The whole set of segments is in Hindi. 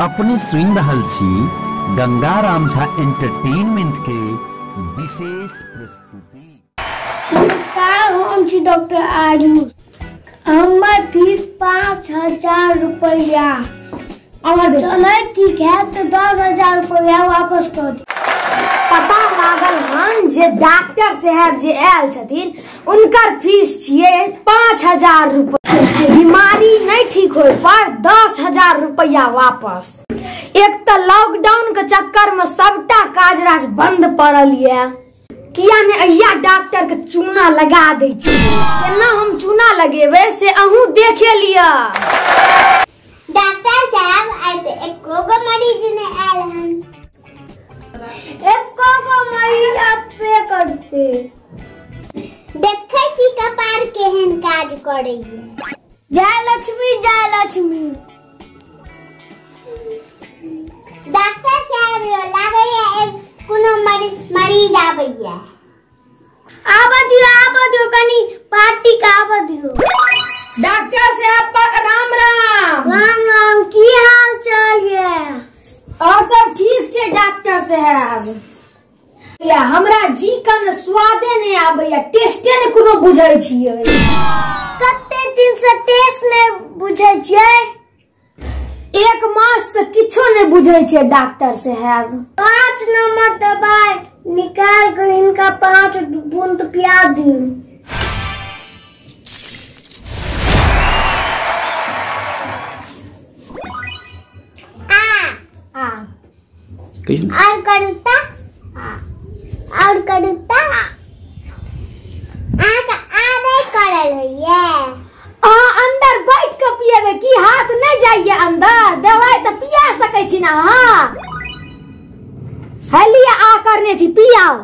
अपने सुन रहल छी गंगाराम झा एंटरटेनमेंट के विशेष प्रस्तुति। नमस्कार, हम छी डॉक्टर आयुष। हमार फीस 5000 रुपया चले ठीक है तो 10,000 रुपया वापस कर दी। पता लागल हन जे डॉक्टर साहब जे आयल छथिन उनकर फीस छिए 5000 रुपया। बीमारी नहीं ठीक होए पर 10,000 रुपया वापस। एक तो लॉकडाउन के चक्कर में सबटा काज राज बंद पड़ल है, किया ने अहिया डॉक्टर के चूना लगा दे छी। केना हम चूना लगेबे से अहू देखे लिया। डॉक्टर साहब आइ तो एको गो मरीज ने आयल हन। एको गो मरीज आप पे करते देखे छी कपार केहन काज करे है। जय लक्ष्मी जय लक्ष्मी। डॉक्टर साहब यो लागे है कोनो मरीज आबैया। आबा दियो कनी पार्टी का आबा दियो। डॉक्टर साहब राम राम। राम राम, की हाल चाल है? और सब ठीक छे डॉक्टर साहब। या हमरा जी कन स्वादे नहीं आबैया, टेस्टे ने कोनो बुझै छियै। कते दिन से टेस्ट ने बुझै छियै? 1 मास से किछो नहीं बुझै छियै डॉक्टर साहब। 5 नंबर दवाई निकाल कर इनका 5 बूंद पिया दी। और करूता और करूता आबे करल होइए। अंदर बैठ के पिएबे की हाथ नहीं जाइए अंदर? दवाई तो पिया सकै छी ना। हां हलिया आ करने छी पियाओ।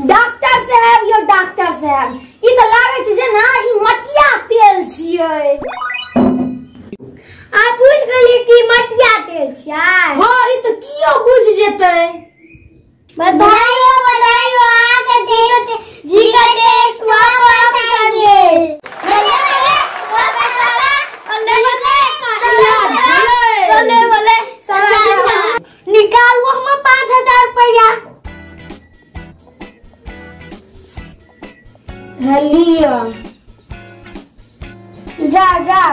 डॉक्टर साहब यो डॉक्टर साहब, ई तो लागे छै जे ना ई मटिया तेल छियै। आ बुझ गेली कि मटिया तेल छियै? हां ई तो कियो बुझ जेतै। बधाइयो आके देरो जी का टेस्ट वापस आ गेल। निकालू हम 5000 रुपया। हलिया जा जा।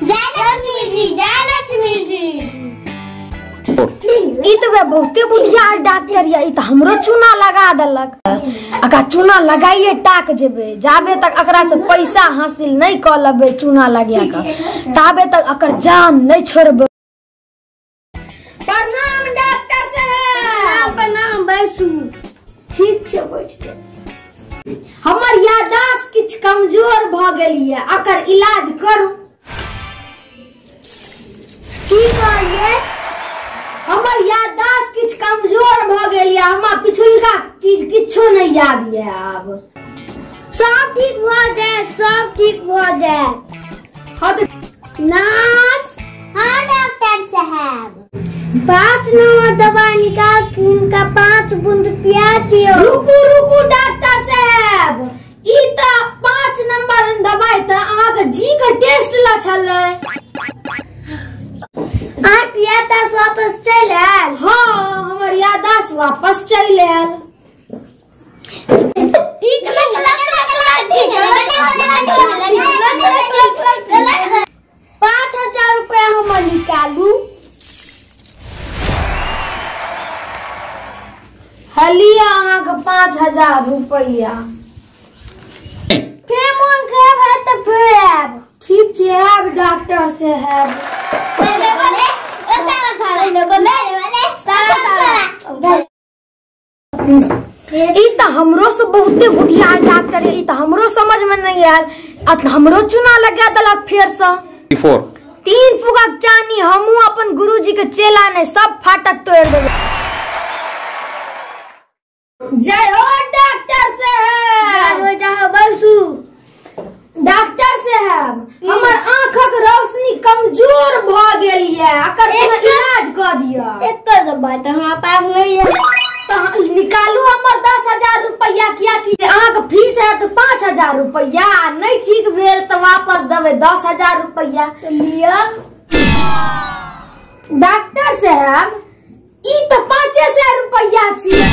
जय लक्ष्मी जी। ई तो बहुते बुधियार डॉक्टर या। ई तो हमरो चूना लगा देलक। अका चूना लगाइए टाक जेबे, जाबे तक अकरा से पैसा हासिल नहीं कर लेबे चूना लगा के, ताबे तक अकर जान नहीं छोड़बे। प्रणाम डॉक्टर साहब। प्रणाम, बैसू। ठीक छे, बैठ जा। हमर याददाश्त किछ कमजोर भ गेली है, अकर इलाज करू। ठीक है, हमर याददाश्त किछ कमजोर भ गेल है, हमरा पिछुलका चीज किछो नहीं याद है। आब सब ठीक भ जाए, सब ठीक भ जाए। नर्स। हाँ डॉक्टर साहब। 5 नंबर दवाई निकाल के इनका 5 बूंद पिया दियो। रुकू डॉक्टर साहब, ई त 5 नंबर दवाई त आगे जी का टेस्ट ला छले। आप याददाश्त वापस चल आयल? हाँ, हमर याददाश्त वापस चल आयल। ठीक है, 5000 रुपया हम निकालू। हलिया अहाँ के 5000 रुपया। फिर मन खराब है तो फिर आब। ठीक छे, आब डॉक्टर साहब। ई तो हमरो से बहुते बुधियार डॉक्टर है। ई तो हमरो समझ में नहीं आयल। हमरो चूना लगा देलक फेर से। 3 फुगक चानी हमू अपन गुरुजी के चेला ने सब फाटक तोड़ देबे। जय हो डॉक्टर साहब। जाओ बैसू। डॉक्टर साहब, हमर आँखक रोशनी कमजोर भ गेल है, अकर कोनो इलाज क दिया। एक दवाई तो हमरा पास नहीं है। तो निकालू हमर 10,000 रुपया, किया कि तो 5000 रुपया, नहीं ठीक भेल तो वापस देवे 10,000 रुपया। डॉक्टर साहब ई तो 5,000 रुपया छियै।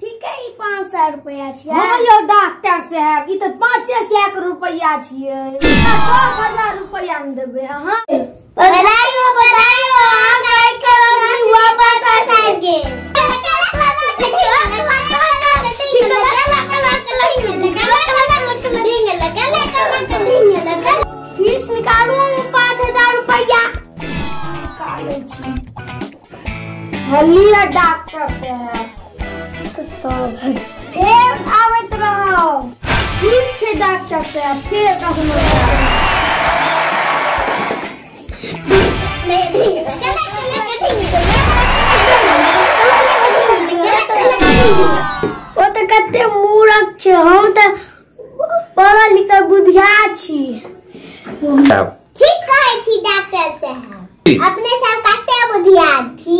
ठीक है, 500 रुपया छियै। हाँ यो डॉक्टर साहब ई तो 5,000 रुपया छियै, 10,000 रुपया न देबे अहाँ। बताइयो हम काय करो वापस आ जाएंगे। फीस निकालू 5,000 रुपया निकाले छी। हलिया डॉक्टर साहब आवत रहो। ठीक छै डॉक्टर साहब, फेर कखनो ओ तो कते मूर्ख छै, हम तो पढ़ल लिखल बुधिया छी। ठीक कहे थी डॉक्टर साहब, अपने सब कते बुधिया छी।